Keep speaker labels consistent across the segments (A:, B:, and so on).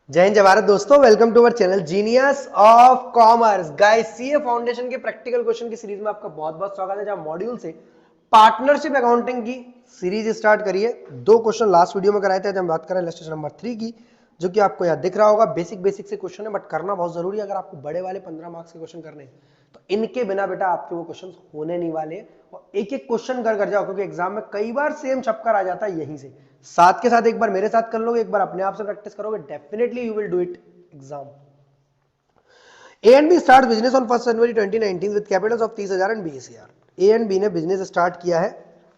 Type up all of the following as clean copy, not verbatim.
A: जय हिंद जय भारत दोस्तों, welcome to our channel genius of commerce. Guys, CA foundation के प्रैक्टिकल क्वेश्चन की सीरीज में आपका बहुत बहुत स्वागत है, जहां मॉड्यूल से पार्टनरशिप अकाउंटिंग की सीरीज स्टार्ट करिए। दो क्वेश्चन लास्ट वीडियो में कराए थे, आज हम बात करें इलस्ट्रेशन नंबर 3 की, जो कि आपको यहाँ दिख रहा होगा। बेसिक से क्वेश्चन है, बट करना बहुत जरूरी है। अगर आपको बड़े वाले 15 मार्क्स के क्वेश्चन करने हैं तो इनके बिना बेटा आपके वो क्वेश्चन होने नहीं वाले। और एक एक क्वेश्चन कर जाओ, क्योंकि एग्जाम में कई बार सेम छपकर आ जाता है यहीं से। साथ के साथ एक बार मेरे साथ कर लोगे, एक बार अपने आप से प्रैक्टिस करोगे, definitely you will do it exam. A and B start business on 1st January 2019 with capitals of 30,000 and BACR. A and B ने बिजनेस स्टार्ट किया है।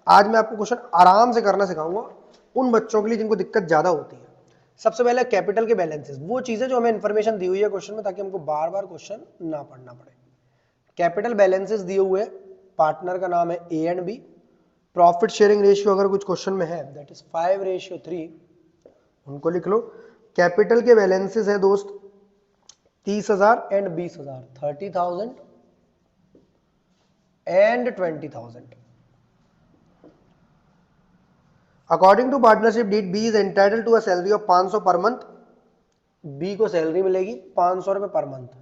A: आज मैं आपको क्वेश्चन आराम से करना सिखाऊंगा उन बच्चों के लिए जिनको दिक्कत ज्यादा होती है। सबसे पहले कैपिटल के बैलेंसेस, वो चीजें जो हमें इंफॉर्मेशन दी हुई है क्वेश्चन में, ताकि हमको बार बार क्वेश्चन ना पढ़ना पड़े। कैपिटल बैलेंसेस दिए हुए, पार्टनर का नाम है A and B. Profit sharing ratio अगर कुछ क्वेश्चन में है, दैट इज 5:3, उनको लिख लो। कैपिटल के बैलेंसेस है दोस्त 30,000 and 20,000, 30,000 and 20,000। According to partnership deed, B is entitle to a salary of 500 per month. B को सैलरी मिलेगी 500 रुपए पर मंथ।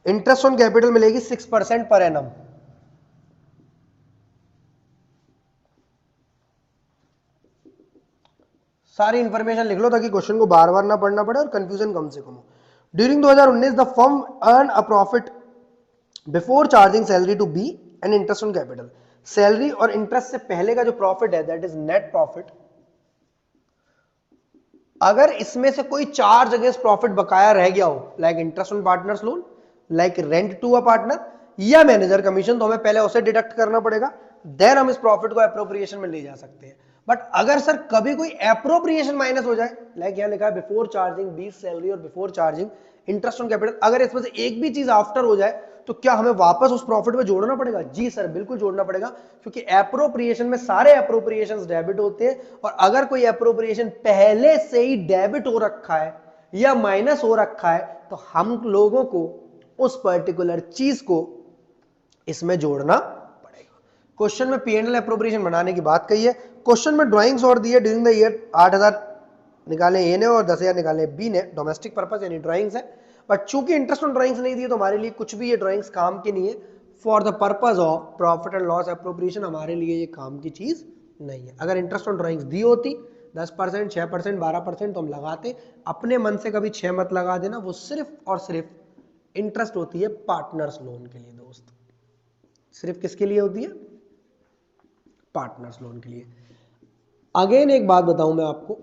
A: इंटरेस्ट ऑन कैपिटल मिलेगी 6% पर एनम। सारी इंफॉर्मेशन लिख लो ताकि क्वेश्चन को बार बार ना पढ़ना पड़े और कंफ्यूजन कम से कम हो। During 2019 the firm earn a profit before charging salary to B and interest on capital. Salary और इंटरेस्ट से पहले का जो प्रॉफिट है, दैट इज नेट प्रॉफिट। अगर इसमें से कोई चार्ज अगेंस्ट प्रॉफिट बकाया रह गया हो, like interest on partners loan, like rent to a partner या मैनेजर कमीशन, तो हमें पहले उसे डिडक्ट करना पड़ेगा, देन हम इस प्रॉफिट को एप्रोप्रिएशन में ले जा सकते हैं। बट अगर सर कभी कोई एप्रोप्रिएशन माइनस हो जाए, लाइक यहां लिखा है बिफोर चार्जिंग 20 सैलरी और before charging interest on capital, अगर इसमें से एक भी चीज आफ्टर हो जाए, तो क्या हमें वापस उस प्रॉफिट में जोड़ना पड़ेगा? जी सर, बिल्कुल जोड़ना पड़ेगा, क्योंकि एप्रोप्रिएशन में सारे एप्रोप्रिएशंस डेबिट होते हैं। और अगर कोई एप्रोप्रिएशन पहले से ही डेबिट हो रखा है या माइनस हो रखा है, तो हम लोगों को उस पर्टिकुलर चीज को इसमें जोड़ना पड़ेगा। क्वेश्चन में पीएनएल एप्रोप्रिएशन बनाने की बात कही है। क्वेश्चन में ड्राइंग्स और दी है। ड्यूरिंग द ईयर 8,000 निकाले ए ने और 10,000 निकाले बी ने, डोमेस्टिक पर्पस यानी ड्राइंग्स है। बट चूंकि इंटरेस्ट ऑन ड्राइंग्स नहीं दिए, तो हमारे लिए कुछ भी ये ड्राइंग्स काम की नहीं है। For the purpose of profit and loss appropriation हमारे लिए ये काम की चीज नहीं है। अगर इंटरेस्ट ऑन ड्राइंग्स दी होती 10%, 6%, 12%, तो हम लगाते। अपने मन से कभी 6 मत लगा देना, वो सिर्फ और सिर्फ इंटरेस्ट होती है पार्टनर्स लोन के लिए दोस्त। सिर्फ किसके लिए होती है? पार्टनर्स लोन के लिए। अगेन एक बात बताऊं मैं आपको,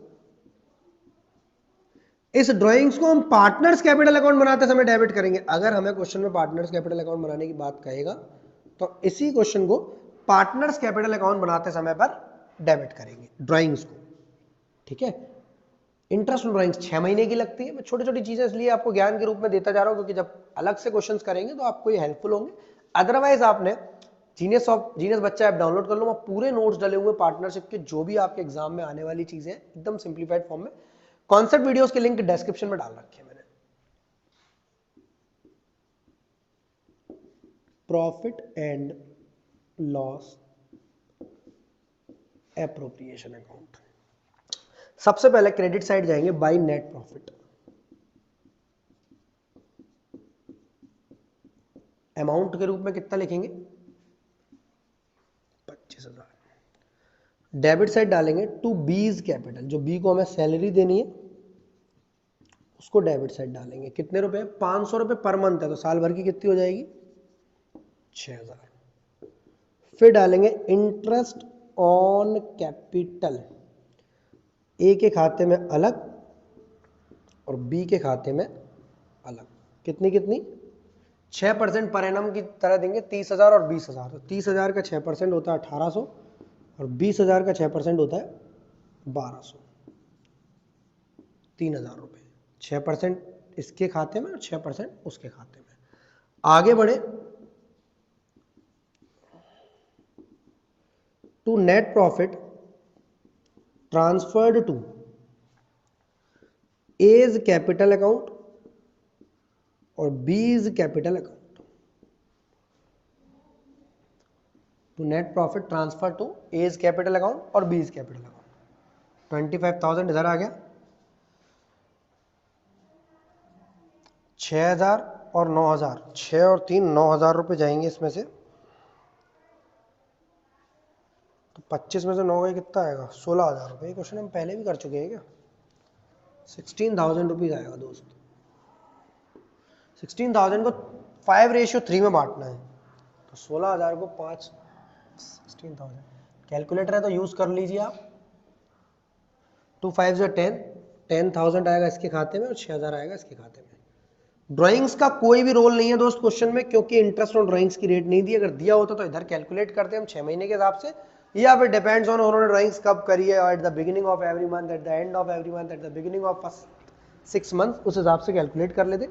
A: इस ड्राइंग्स को हम पार्टनर्स कैपिटल अकाउंट बनाते समय डेबिट करेंगे। अगर हमें क्वेश्चन में पार्टनर्स कैपिटल अकाउंट बनाने की बात कहेगा, तो इसी क्वेश्चन को पार्टनर्स कैपिटल अकाउंट बनाते समय पर डेबिट करेंगे ड्राइंग्स को। ठीक है। इंटरेस्ट ऑन ड्राइंग्स 6 महीने की लगती है। मैं छोटी छोटी चीजें इसलिए आपको ज्ञान के रूप में देता जा रहा हूं, क्योंकि जब अलग से क्वेश्चंस करेंगे तो आपको ये हेल्पफुल होंगे। अदरवाइज आपने जीनियस बच्चा ऐप डाउनलोड कर लो, वहां पूरे नोट्स डले हुए पार्टनरशिप के, जो भी आपके एग्जाम में आने वाली चीजें एकदम सिंप्लीफाइड फॉर्म में। कॉन्सेप्ट वीडियोस के लिंक डिस्क्रिप्शन में डाल रखे हैं मैंने। Profit and loss appropriation account. सबसे पहले क्रेडिट साइड जाएंगे, बाय नेट प्रॉफिट। अमाउंट के रूप में कितना लिखेंगे? 25,000। डेबिट साइड डालेंगे टू बीज कैपिटल, जो बी को हमें सैलरी देनी है उसको डेबिट साइड डालेंगे। कितने रुपए? 500 रुपए पर मंथ है, तो साल भर की कितनी हो जाएगी? 6,000। फिर डालेंगे इंटरेस्ट ऑन कैपिटल, ए के खाते में अलग और बी के खाते में अलग। कितनी कितनी? 6% पर एनम की तरह देंगे, 30,000 और 20,000। तो 30,000 का 6% होता है 1,800 और 20,000 का 6% होता है 1,200। 3,000 रुपए। 6% इसके खाते में और 6% उसके खाते में। आगे बढ़े to net profit transferred to A's capital account और बीज कैपिटल अकाउंट। तो net profit transfer to A's capital account और बी इज कैपिटल अकाउंट। 25,000 इधर आ गया, 6,000 और 9,000, 6 और 3 9,000 रुपये जाएंगे इसमें से। तो 25 में से 9 गए कितना आएगा? 16,000 रुपये। क्वेश्चन हम पहले भी कर चुके हैं क्या? 16,000 रुपीज आएगा दोस्त। 16,000 को 5:3 में बांटना है, तो 16,000 को 5, 16,000। कैलकुलेटर है तो यूज कर लीजिए आप। 2 5 जो 10, 10,000 आएगा इसके खाते में और 6,000 आएगा इसके खाते में। ड्राइंग्स का कोई भी रोल नहीं है दोस्त क्वेश्चन में, क्योंकि इंटरेस्ट ऑन ड्राइंग्स की रेट नहीं दी। अगर दिया होता तो इधर कैलकुलेट करते हम 6 महीने के हिसाब से, या फिर डिपेंड्स ऑन उन्होंने ड्राइंग्स कब करी है, और at the beginning of every month, at the end of every month, at the beginning of first 6 month, उस हिसाब से कैलकुलेट कर लेते।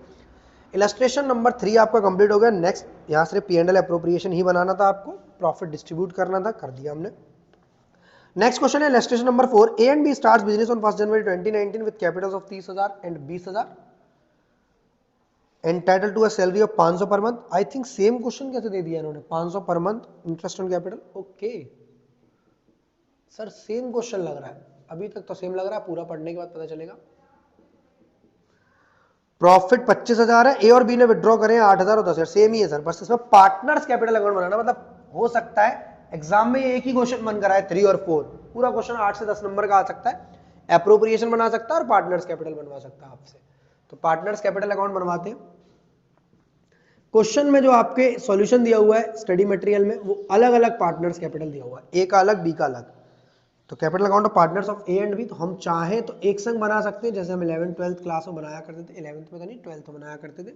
A: इलस्ट्रेशन नंबर 3 आपका कंप्लीट हो गया। नेक्स्ट यहाँ से P&L अप्रोप्रिएशन ही बनाना था आपको, प्रॉफिट डिस्ट्रीब्यूट करना था, कर दिया हमने। नेक्स्ट क्वेश्चन है illustration number 4। A and B starts business on 1 January 2019 with capitals of 30,000 and 20,000, entitle to a salary of 500 per month. I think same question कैसे दे दिया इन्होंने, 500 per month interest on capital. Okay sir same question लग रहा है, अभी तक तो सेम लग रहा है, पूरा पढ़ने के बाद पता चलेगा। प्रॉफिट 25,000 है, ए और बी ने विड्रॉ करें 8,000 और 10,000, सेम ही है सर, बस इसमें पार्टनर्स कैपिटल अकाउंट बनाना। मतलब हो सकता है एग्जाम में एक ही क्वेश्चन बन कर आए 3 और 4, पूरा क्वेश्चन 8 से 10 नंबर का आ सकता है। अप्रोप्रिएशन बना सकता है और पार्टनर्स कैपिटल बनवा सकता है आपसे, तो पार्टनर्स कैपिटल अकाउंट बनवाते हैं। क्वेश्चन में जो आपके सॉल्यूशन दिया हुआ है स्टडी मटेरियल में, वो अलग अलग पार्टनर्स कैपिटल दिया हुआ है, ए का अलग बी का अलग। तो capital account of partners of A and B, तो हम चाहें तो एक संग बना सकते हैं, जैसे हम 11th 12th क्लास में बनाया करते थे, 11th में तो नहीं 12th में बनाया करते थे।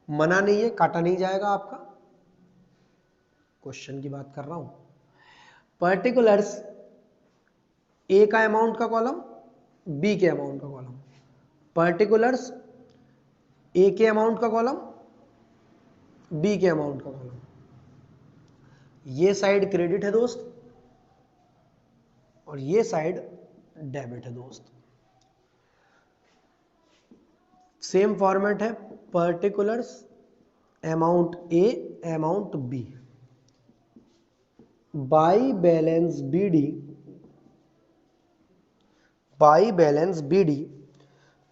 A: मना नहीं है, काटा नहीं जाएगा आपका, क्वेश्चन की बात कर रहा हूं। पर्टिकुलर्स ए का अमाउंट का कॉलम, बी के अमाउंट का कॉलम, पर्टिकुलर्स ए के अमाउंट का कॉलम, बी के अमाउंट का कॉलम। ये साइड क्रेडिट है दोस्त और ये साइड डेबिट है दोस्त। सेम फॉर्मेट है, particulars amount A amount B by balance BD, by balance BD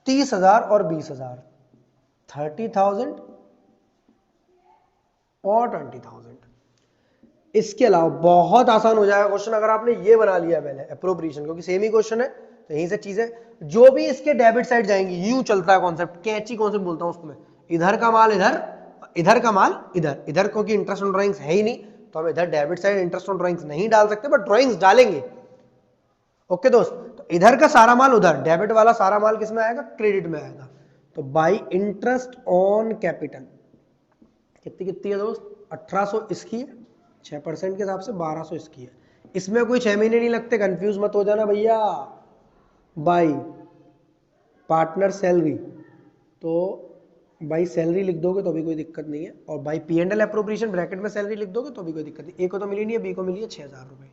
A: 30,000 और 20,000, 30,000 और 20,000। इसके अलावा बहुत आसान हो जाएगा क्वेश्चन अगर आपने ये बना लिया पहले अप्रोप्रिएशन, क्योंकि सेम ही क्वेश्चन है, तो यहीं से चीजें जो भी इसके डेबिट साइड जाएंगी, यूं चलता है कॉन्सेप्ट, कैची कॉन्सेप्ट बोलता हूं उसको मैं। इधर का माल इधर, इधर का माल इधर, इधर क्योंकि इंटरेस्ट ऑन ड्राइंग्स है ही नहीं, तो हम इधर debit side interest on drawings नहीं डाल सकते, बट ड्राइंग्स डालेंगे। ओके दोस्त, तो इधर का सारा माल उधर, डेबिट वाला सारा माल किस में आएगा? क्रेडिट में आएगा। तो बाई इंटरेस्ट ऑन कैपिटल कितनी कितनी है दोस्त? 1800 इसकी है, 6% के हिसाब से 1200 इसकी है। इसमें कोई 6 महीने नहीं लगते, कंफ्यूज मत हो जाना भैया। बाई पार्टनर सैलरी, तो बाई सैलरी लिख दोगे तो भी कोई दिक्कत नहीं है, और बाई P&L अप्रोप्रिएशन ब्रैकेट में सैलरी लिख दोगे तो भी कोई दिक्कत नहीं। ए को तो मिली नहीं है, बी को मिली है 6,000 रुपए।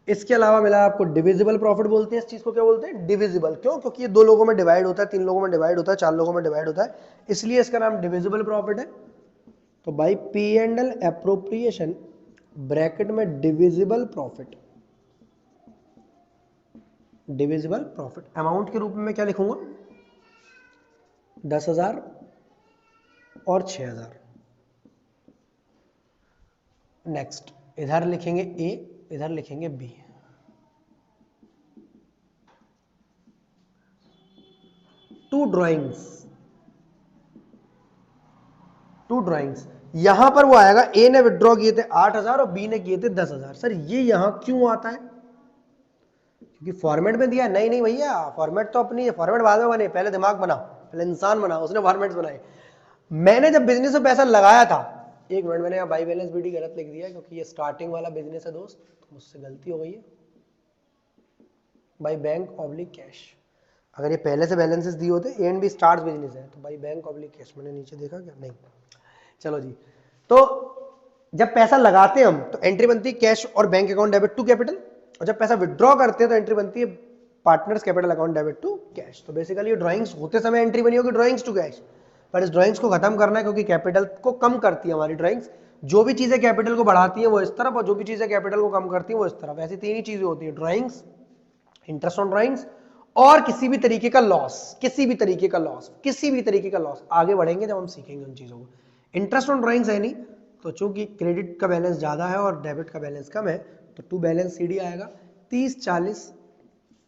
A: इसके अलावा मिला आपको डिविजिबल प्रॉफिट बोलते हैं, इस चीज को क्या बोलते हैं? डिविजिबल। क्यों? क्योंकि ये 2 लोगों में डिवाइड होता है, 3 लोगों में डिवाइड होता है, 4 लोगों में डिवाइड होता है, इसलिए इसका नाम डिविजिबल प्रॉफिट है। तो बाई P&L अप्रोप्रिएशन ब्रैकेट में divisible profit, divisible profit amount के रूप में क्या लिखूंगा? 10,000 और 6,000। नेक्स्ट इधर लिखेंगे ए, इधर लिखेंगे B. To drawings, to drawings, यहां पर वो आएगा, ए ने विड्रॉ किए थे 8,000 और बी ने किए थे 10,000। सर ये यहां क्यों आता है? क्योंकि फॉर्मेट में दिया। नहीं नहीं भैया, फॉर्मेट तो अपनी है, फॉर्मेट बाद में बने, पहले दिमाग बना, पहले इंसान बना, उसने फॉर्मेट्स बनाए। मैंने जब बिजनेस में पैसा लगाया था, एक मिनट, मैंने यहाँ बाई बैलेंस बीडी गलत लिख दिया क्योंकि ये स्टार्टिंग वाला बिजनेस है दोस्त, तो मुझसे गलती हो गई है। बाई बैंक ऑब्लिक कैश, अगर ये पहले से बैलेंसेस दिए होते, A and B start business है, तो बाई बैंक ऑब्लिक कैश। मैंने नीचे देखा क्या? नहीं। चलो जी, तो जब पैसा लगाते हैं हम तो एंट्री बनती है कैश और bank account debit to capital, और जब पैसा विड्रॉ करते हैं तो एंट्री बनती है partners capital account debit to cash. तो बेसिकली ये ड्राइंग्स होते समय एंट्री बनी होगी ड्राइंग्स टू कैश, पर इस ड्राइंग्स को खत्म करना है क्योंकि कैपिटल को कम करती है हमारी ड्राइंग्स, जो भी चीजें कैपिटल को बढ़ाती हैं वो इस तरफ, और जो भी चीजें कैपिटल को कम करती हैं वो इस तरफ। ऐसी तीन ही चीजें होती है, ड्राइंग्स, इंटरेस्ट ऑन ड्राइंग्स, और किसी भी तरीके का लॉस, किसी भी तरीके का लॉस, किसी भी तरीके का लॉस। आगे बढ़ेंगे जब हम सीखेंगे उन चीजों को। इंटरेस्ट ऑन ड्राइंग्स है नहीं, तो चूंकि क्रेडिट का बैलेंस ज्यादा है और डेबिट का बैलेंस कम है, तो टू बैलेंस सीडी आएगा 30, 40,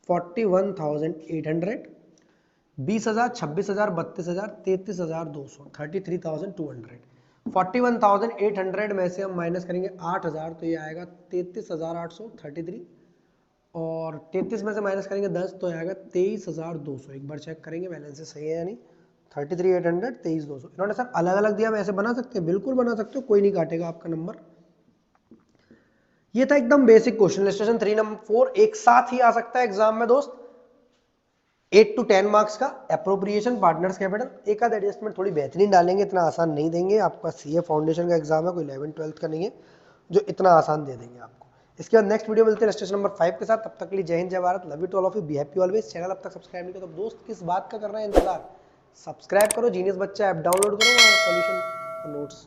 A: 41,800, 20,000, 26,000, 32,000, 33,200, 33,200। 41,800 में से हम माइनस करेंगे 8,000, तो ये आएगा 33,833, और 33 में से माइनस करेंगे 10, तो आएगा 23,200। एक बार चेक करेंगे बैलेंस से सही है या नहीं। 33,800, 23,200। इन्होंने सर अलग अलग दिया, हम ऐसे बना सकते हैं? बिल्कुल बना सकते हो, कोई नहीं काटेगा आपका नंबर। ये था एकदम बेसिक क्वेश्चन। इलस्ट्रेशन 3 नंबर 4 एक साथ ही आ सकता है एग्जाम में दोस्त, 8 to 10 मार्क्स का। एप्रोप्रिएशन, पार्टनर्स कैपिटल, एक आध एडजस्टमेंट थोड़ी बेहतरीन डालेंगे, इतना आसान नहीं देंगे। आपका सीए फाउंडेशन का एग्जाम है, कोई 11th-12th का नहीं है जो इतना आसान दे देंगे आपको। इसके बाद नेक्स्ट वीडियो मिलते हैं इलस्ट्रेशन नंबर 5 के साथ। तब तक के लिए जय हिंद, जय Bharat, love you to all of you, be happy always. Channel अब तक सब्सक्राइब नहीं किया तो दोस्त किस बात का कर रहे हैं इंतजार, सब्सक्राइब करो, जीनियस बच्चा ऐप डाउनलोड करो और सॉल्यूशन नोट्स